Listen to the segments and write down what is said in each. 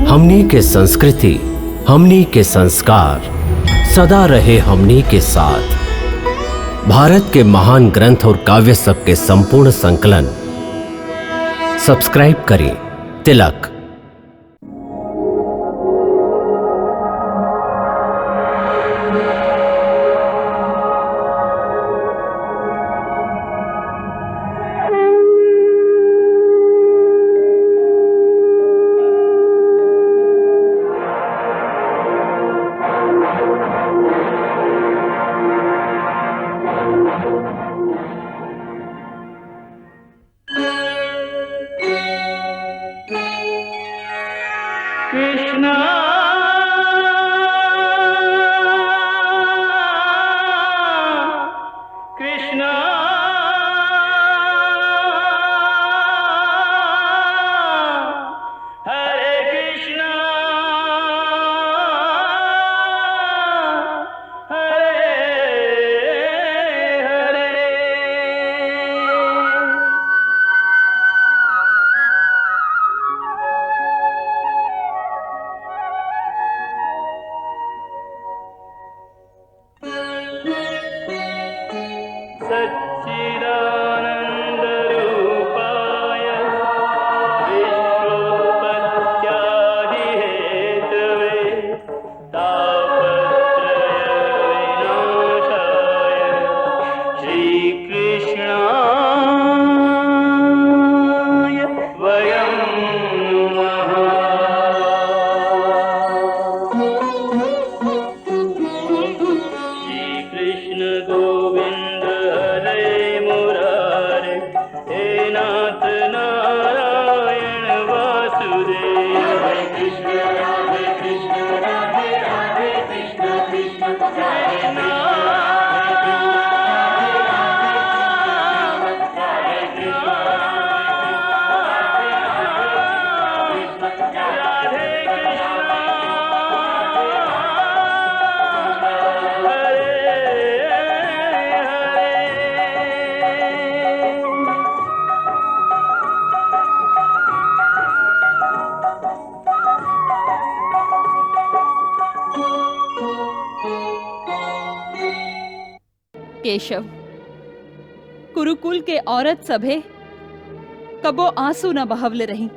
हमनी के संस्कृति, हमनी के संस्कार सदा रहे हमनी के साथ। भारत के महान ग्रंथ और काव्य सब के संपूर्ण संकलन सब्सक्राइब करें तिलक। कृष्णा कृष्णा हरे कृष्णा हरे हरे। सच्चिदानन्दरूपाय विश्वोत्पत्त्यादिहेतवे तापत्रयविनाशाय श्रीकृष्णाय वयं नमः। श्रीकृष्ण गोविंद हरे मुरारे, हे नाथ नारायण वासुदेव। हरे कृष्ण राधे राधे कृष्ण कृष्ण हरे केशव, कुरुकुल के औरत सभे कबो आंसू न बहवले रही।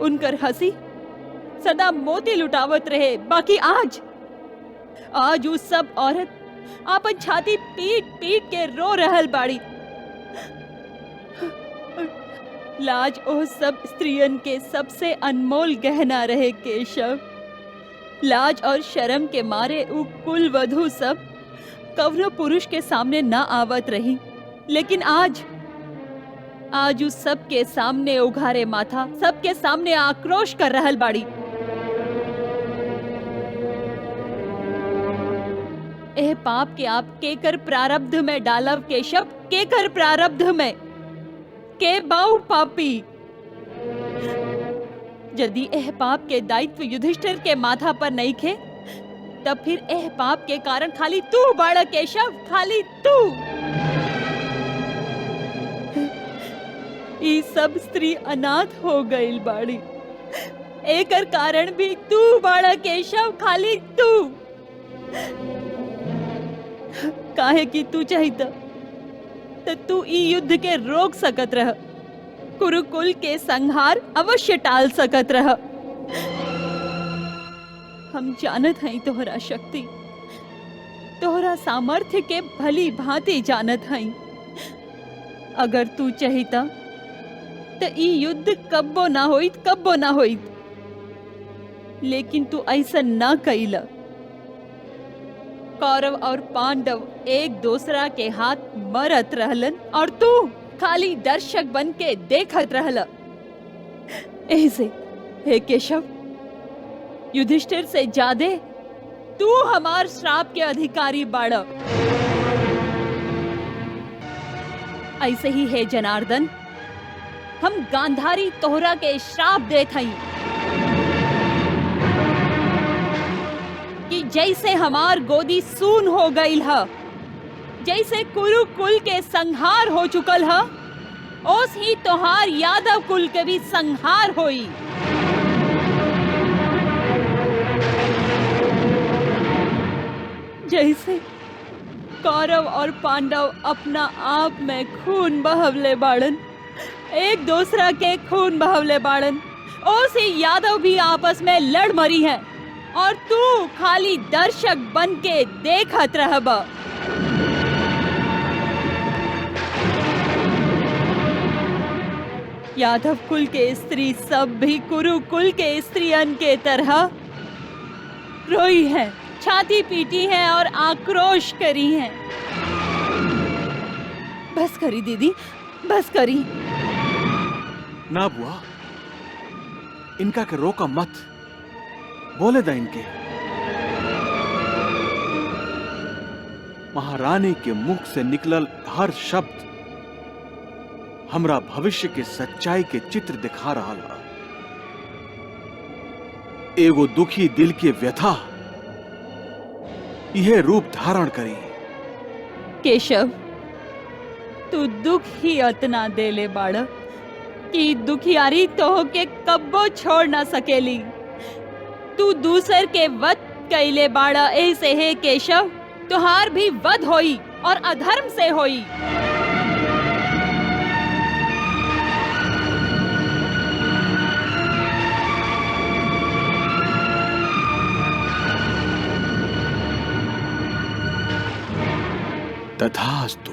उनकर हंसी सदा मोती लुटावत रहे। बाकी आज उस सब औरत आपन छाती पीट पीट के रो रहल बाड़ी। लाज ओ सब स्त्रियन के सबसे अनमोल गहना रहे केशव। लाज और शर्म के मारे उ कुल वधू सब कवनो पुरुष के सामने ना आवत रही। लेकिन आज उस सब के सामने उघारे माथा, सबके सामने आक्रोश कर रहल बाड़ी। एह पाप के आप केकर प्रारब्ध में डालब केशव, केकर प्रारब्ध में? के बाऊ पापी? यदि एह पाप के दायित्व युधिष्ठिर के माथा पर नहीं खे, तब फिर एह पाप के कारण खाली तू बाड़ा केशव, खाली तू। ई सब स्त्री अनाथ हो गईल बाड़ी। एकर कारण भी तू बाड़ा केशव, खाली तू। काहे कि तू चाहिता तो तू ई युद्ध के रोक सकत रह, कुरुकुल के संहार अवश्य टाल सकत रह। हम जानत हई तोहरा शक्ति, तोहरा सामर्थ्य के भली भांति जानत हई। अगर तू चाहिता तो ई युद्ध कब्बो ना होइत। लेकिन तू ऐसा ना कइला। कौरव और पांडव एक दूसरा के हाथ मरत रहलन और तू खाली दर्शक बन के देखत रहला। ऐसे हे केशव, युधिष्ठिर से ज्यादा तू हमार श्राप के अधिकारी बाड़ा। ऐसे ही है जनार्दन, हम गांधारी तोहरा के श्राप देत हई कि जैसे हमार गोदी सून हो गईल ह, जैसे कुरुकुल के संहार हो चुकल ह, ओस ही तोहार यादव कुल के भी संहार होई। जैसे कौरव और पांडव अपना आप में खून बहवले बाड़न, एक दूसरा के खून बहवले बाड़न, ओसे यादव भी आपस में लड़ मरी है और तू खाली दर्शक बन के देखत रहब। यादव कुल के स्त्री सब भी कुरु कुल के स्त्रियन के तरह रोई है, छाती पीटी है और आक्रोश करी है। बस करी दीदी, बस करी। ना बुआ, इनका के रोका मत, बोले दा इनके। महारानी के मुख से निकलल हर शब्द हमरा भविष्य के सच्चाई के चित्र दिखा रहा है। एगो दुखी दिल के व्यथा यह रूप धारण करी। केशव, तू दुख ही अतना देले बाड़ कि दुखियारी तो के कब्बो छोड़ ना सकेली। तू दूसर के वध कैले बाड़ा, ऐसे है केशव तुहार भी वध होई और अधर्म से होई। तथास्तु।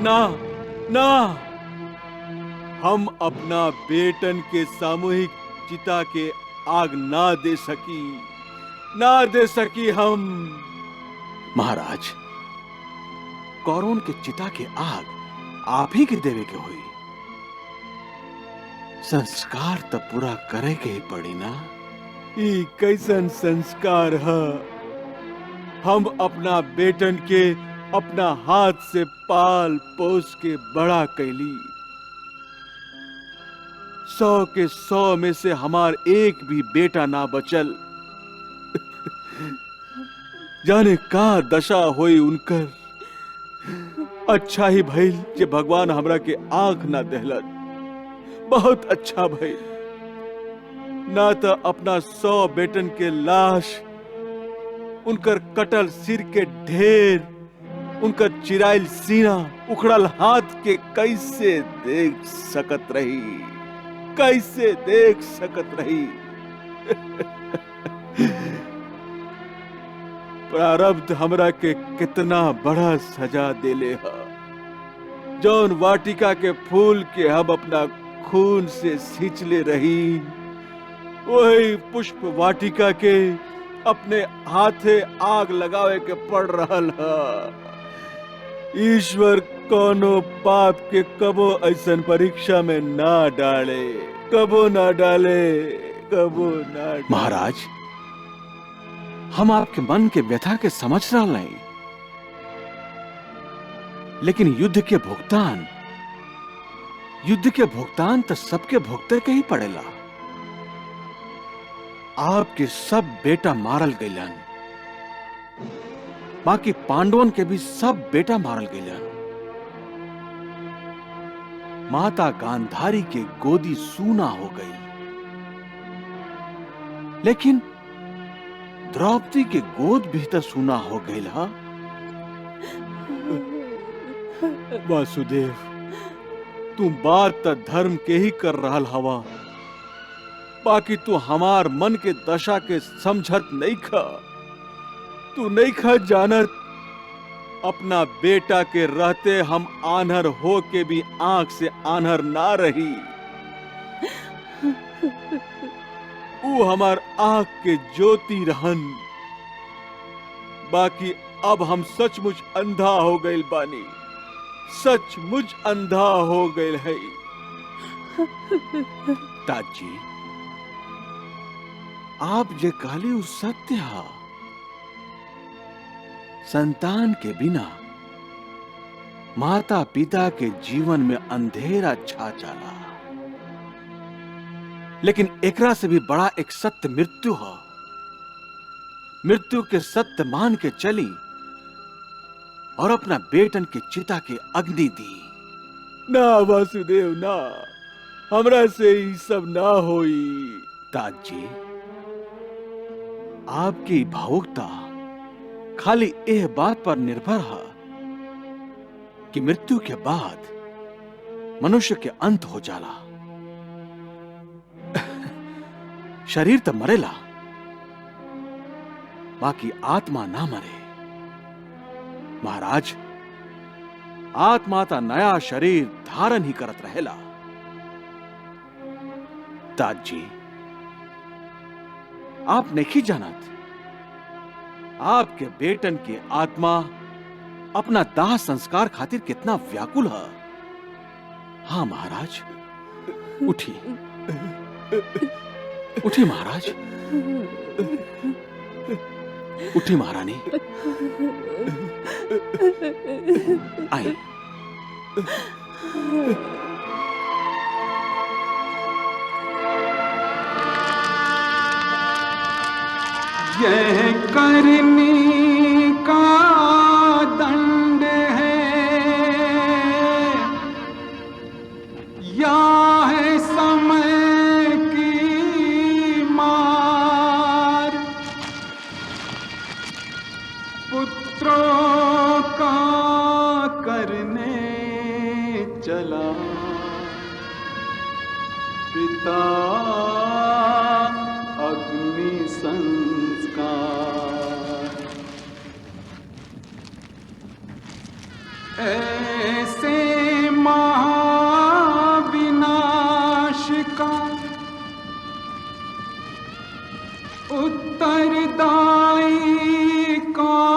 ना ना, हम अपना बेटन के सामूहिक चिता के आग ना दे सकी हम। महाराज, कौरवन के चिता के आग आप ही के देवे के हुई। संस्कार तो पूरा करे के ही पड़ी ना। ई कैसन संस्कार है? हम अपना बेटन के अपना हाथ से पाल पोस के बड़ा कैली। 100 के 100 में से हमार एक भी बेटा ना बचल। जाने का दशा होई उनकर। अच्छा ही भइल जे भगवान हमरा के आंख ना देहलन। बहुत अच्छा भइल, ना तो अपना 100 बेटन के लाश, उनकर कटल सिर के ढेर, उनका चिराइल सीना, उखड़ल हाथ के कैसे देख सकत रही। प्रारब्ध हमरा के कितना बड़ा सजा देले है। जौन वाटिका के फूल के हम अपना खून से सींचले रही, वही पुष्प वाटिका के अपने हाथे आग लगावे के पड़ रहल है। ईश्वर कोनो पाप के कबो ऐसन परीक्षा में ना डाले, कबो ना डाले। महाराज, हम आपके मन के व्यथा के समझ रहा नहीं, लेकिन युद्ध के भुगतान तो सबके भुगते के ही पड़ेला। आपके सब बेटा मारल गइलन, बाकी पांडवन के भी सब बेटा मारल गइलन। माता गांधारी के गोदी सूना हो गई, लेकिन द्रौपदी के गोद भी तो सूना हो गई। वासुदेव, तू बात तो धर्म के ही कर रहा हवा, बाकी तू हमार मन के दशा के समझत नहीं खा। तू नहीं खा जानत, अपना बेटा के रहते हम आन्हर हो के भी आंख से आन्हर ना रही। वो हमार आंख के ज्योति रहन, बाकी अब हम सचमुच अंधा हो गए बानी, सचमुच अंधा हो गए है। ताजी, आप जे कहली उ सत्य है। संतान के बिना माता पिता के जीवन में अंधेरा छा जाला, लेकिन एकरा से भी बड़ा एक सत्य मृत्यु है। मृत्यु के सत्य मान के चली और अपना बेटन के चिता के अग्नि दी। ना वासुदेव ना, हमरा से ही सब ना होई। तात जी, आपकी भावुकता खाली एह बात पर निर्भर है कि मृत्यु के बाद मनुष्य के अंत हो जाला। शरीर तो मरेला, बाकी आत्मा ना मरे। महाराज, आत्मा ता नया शरीर धारण ही करत रहेला। तात जी, आप नहीं जानत, आपके बेटन की आत्मा अपना दाह संस्कार खातिर कितना व्याकुल है। हाँ महाराज, उठी उठी महाराज, उठी महारानी, आई। यह करनी का दंड है या है समय की मार। पुत्रों का करने चला पिता अग्नि संस्कार। ऐसे महाविनाश का उत्तरदायी कौन?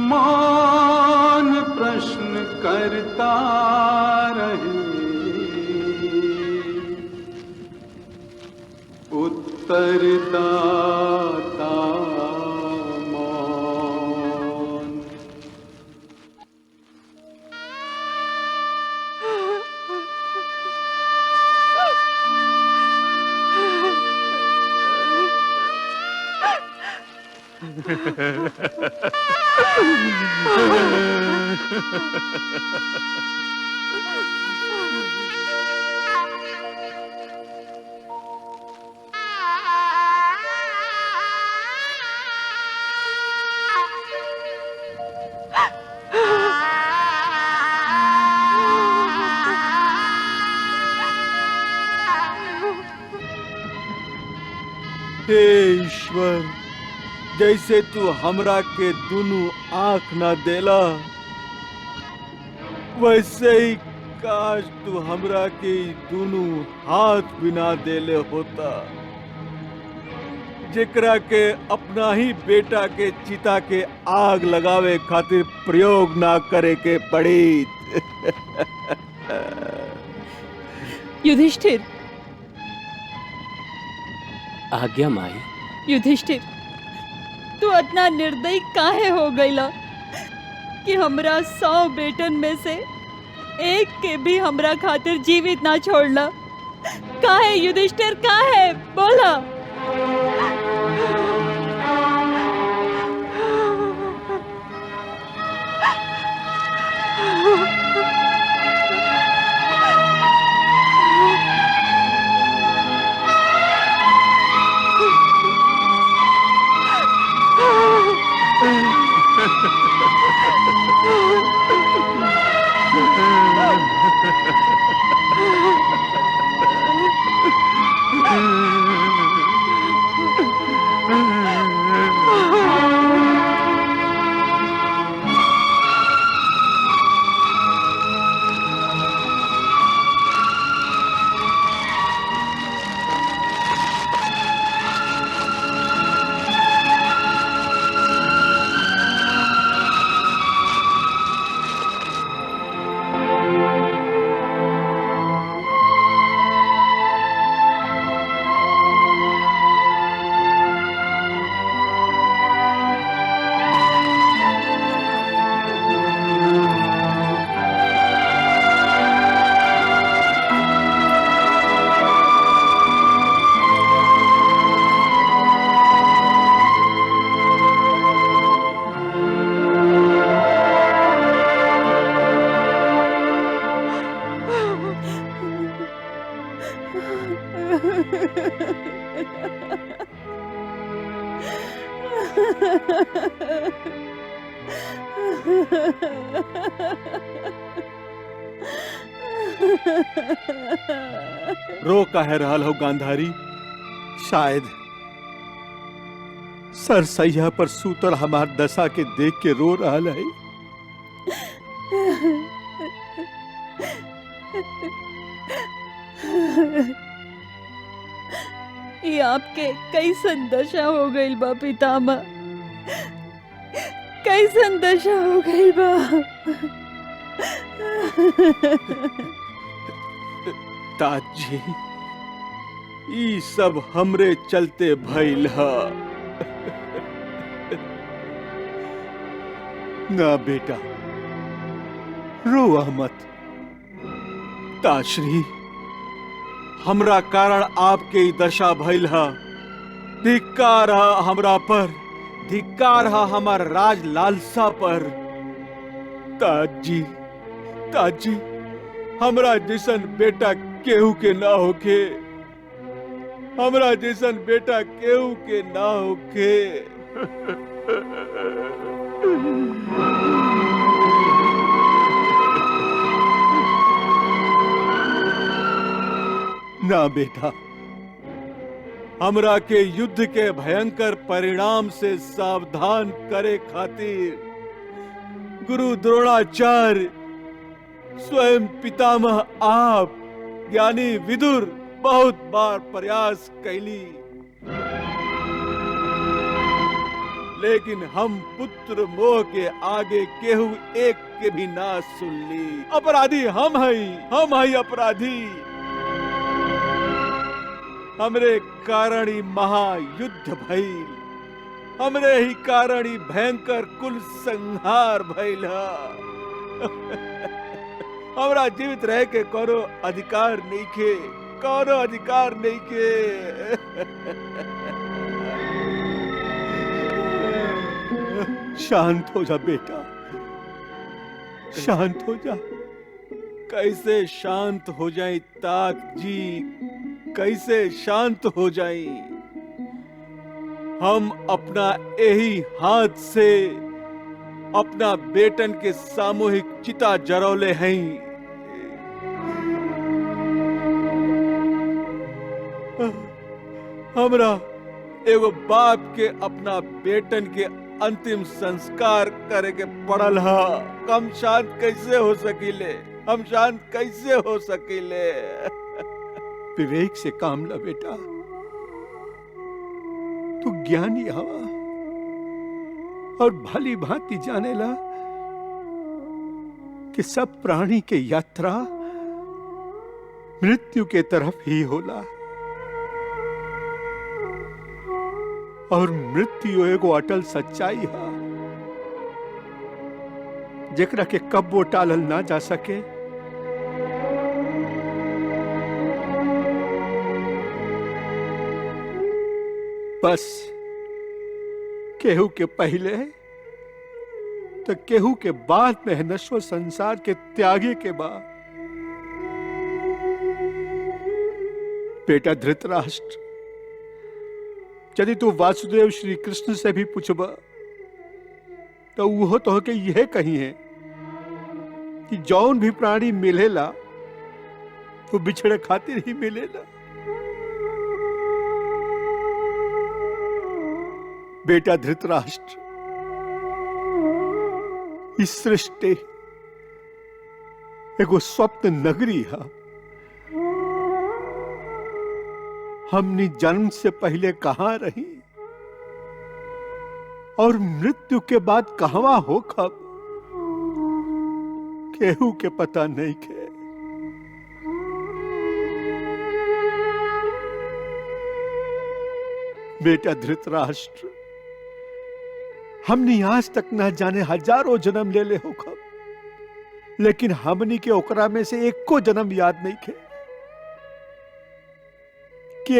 मौन प्रश्न करता रहे, उत्तरदाता मौन। हे ईश्वर, जैसे तू हमरा के दुनू आंख ना देला, वैसे ही काश तू हमरा के दुनू हाथ भी ना देले होता, जेकरा के अपना ही बेटा के चिता के आग लगावे खातिर प्रयोग ना करे के पड़ी। युधिष्ठिर, आज्ञा माई। युधिष्ठिर, तू इतना निर्दयी काहे हो गईला कि हमरा 100 बेटन में से एक के भी हमरा खातिर जीवित ना छोड़ला? काहे युधिष्ठिर, काहे? बोला। रो काहे रहल हो गांधारी? शायद सरसैया पर सूतल हमार दशा के देख के रो रहल है। ये आपके कैसन दशा हो गई बा पितामह, कैसन दशा हो गई बा। ताजी, ई सब हमरे चलते भइल ह। ना बेटा, रो मत। ताश्री, हमरा कारण आपके ई दशा भइल ह। धिक्कार ह हमरा पर, धिक्कार ह हमार राज लालसा पर। ताजी, ताजी, हमरा जैसन बेटा केहू के ना होके, हमरा जैसन बेटा केहू के ना होके। ना बेटा, हमरा के युद्ध के भयंकर परिणाम से सावधान करे खातिर गुरु द्रोणाचार्य, स्वयं पितामह आप, ज्ञानी विदुर बहुत बार प्रयास कैली, लेकिन हम पुत्र मोह के आगे केहू एक के भी ना सुनली। अपराधी हम हई अपराधी। हमरे कारण ही महायुद्ध भइल, हमरे ही कारण ही भयंकर कुल संहार भइल ह। हमरा जीवित रह के कोनो अधिकार नइखे, कोनो अधिकार नइखे। शांत हो जा बेटा, शांत हो जा। कैसे शांत हो जाई तात जी, कैसे शांत हो जाई? हम अपना यही हाथ से अपना बेटन के सामूहिक चिता जरौले हैं। हमरा एगो बाप के अपना बेटन के अंतिम संस्कार करे के पड़ल हा। हम शांत कैसे हो सकीले? हम शांत कैसे हो सकीले? विवेक से काम ला बेटा, तू ज्ञानी हवा और भली भांति जानेला कि सब प्राणी के यात्रा मृत्यु के तरफ ही होला और मृत्यु एगो अटल सच्चाई है जेकरा के कब्बो टालल ना जा सके। बस केहू के पहले तो केहू के बाद में नश्वर संसार के त्यागे के बाद। बेटा धृतराष्ट्र, यदि तू वासुदेव श्री कृष्ण से भी पूछबा तो वो तो के यह कही है कि जौन भी प्राणी मिलेला वो बिछड़े खातिर ही मिलेला। बेटा धृतराष्ट्र, इस सृष्टि एगो स्वप्न नगरी है। हमने जन्म से पहले कहां रही और मृत्यु के बाद कहवा हो खब, केहू के पता नहीं के। बेटा धृतराष्ट्र, हमने आज तक न जाने हजारों जन्म ले हो खब, लेकिन हमनी के ओकरा में से एक को जन्म याद नहीं खे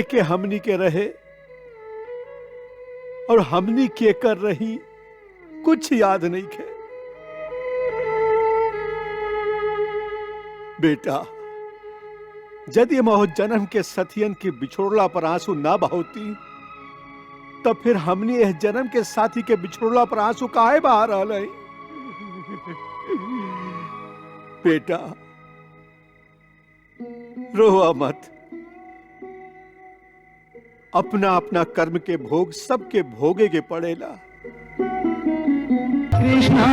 के हमनी के रहे और हमनी के कर रही कुछ याद नहीं खे। बेटा, यदि महो जन्म के सथियन के बिछोड़ला पर आंसू ना बहोती तो फिर हमने यह जन्म के साथी के बिछड़ोला पर आंसू काहे बहा रहल है? बेटा रोआ मत। अपना अपना कर्म के भोग सबके भोगे के पड़ेला। कृष्णा